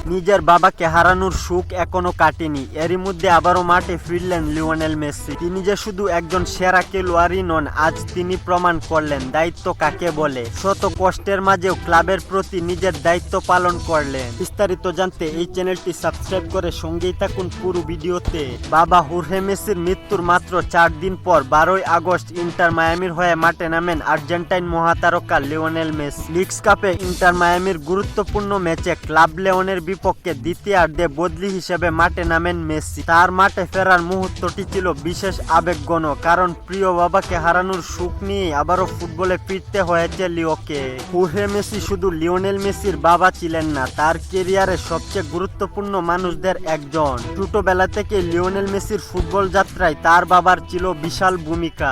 নিজের বাবাকে হারানোর সুখ এখনো কাটেনি, এরই মধ্যে আবারও মাঠে ফিরলেন লিওনেল মেসি। তিনি যে শুধু একজন সেরা খেলোয়াড়ই নন, আজ তিনি প্রমাণ করলেন দায়িত্ব কাকে বলে। শত কষ্টের মাঝেও ক্লাবের প্রতি নিজের দায়িত্ব পালন করলেন। বিস্তারিত জানতে এই চ্যানেলটি সাবস্ক্রাইব করে সঙ্গেই থাকুন পুরো ভিডিওতে। বাবা হোর্হে মেসির মৃত্যুর মাত্র 4 দিন পর 12ই আগস্ট ইন্টার মায়ামির হয়ে মাঠে নামেন আর্জেন্টাইন মহাতারকা লিওনেল মেসি। লিগস কাপে ইন্টার মায়ামির গুরুত্বপূর্ণ ম্যাচে ক্লাব লিওনের বিপক্ষে দ্বিতীয়ার্ধে বদলি হিসেবে মাঠে নামেন মেসি। তার মাঠে ফেরার মুহূর্তটি ছিল বিশেষ আবেগঘন, কারণ প্রিয় বাবাকে হারানোর সুখ নিয়ে আবারও ফুটবলে ফিরতে হয়েছে লিওকে। হোর্হে মেসি শুধু লিওনেল মেসির বাবা ছিলেন না, তার ক্যারিয়ারের সবচেয়ে গুরুত্বপূর্ণ মানুষদের একজন। ছোটবেলা থেকে লিওনেল মেসির ফুটবল যাত্রায় তার বাবার ছিল বিশাল ভূমিকা।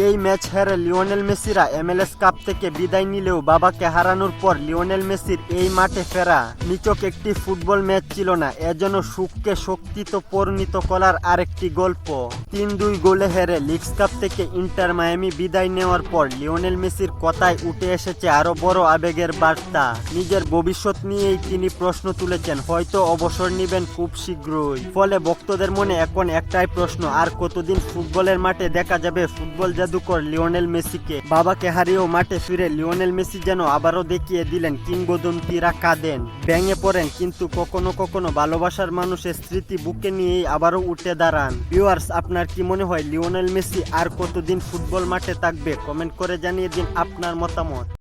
এই ম্যাচ হেরে লিওনেল মেসিরা MLS কাপ থেকে বিদায় নিলেও বাবাকে হারানোর পর লিওনেল মেসির এই মাঠে ফেরা নিছক একটি ফুটবল ম্যাচ ছিল না, এজন্য সুখকে শক্তিতে পরিণত করার আরেকটি গল্প। 3-2 গোলে হেরে লিগস কাপ থেকে ইন্টার মায়ামি বিদায় নেওয়ার পর লিওনেল মেসির কথায় উঠে এসেছে আরো বড় আবেগের বার্তা। নিজের ভবিষ্যৎ নিয়েই তিনি প্রশ্ন তুলেছেন, হয়তো অবসর নেবেন খুব শীঘ্রই। ফলে ভক্তদের মনে এখন একটাই প্রশ্ন, আর কতদিন ফুটবলের মাঠে দেখা যাবে ফুটবল জাদুকর লিওনেল মেসিকে। বাবাকে হারিয়েও মাঠে ফিরে লিওনেল মেসি যেন আবারও দেখিয়ে দিলেন কিংবদন্তিরা কাঁদেন, ভেঙে পড়েন, কিন্তু কখনো কখনো ভালোবাসার মানুষের স্মৃতি বুকে নিয়েই আবারও উঠে দাঁড়ান। ভিউয়ার্স, আপনার কি মনে হয় লিওনেল মেসি আর কতদিন ফুটবল মাঠে থাকবে? কমেন্ট করে জানিয়ে দিন আপনার মতামত।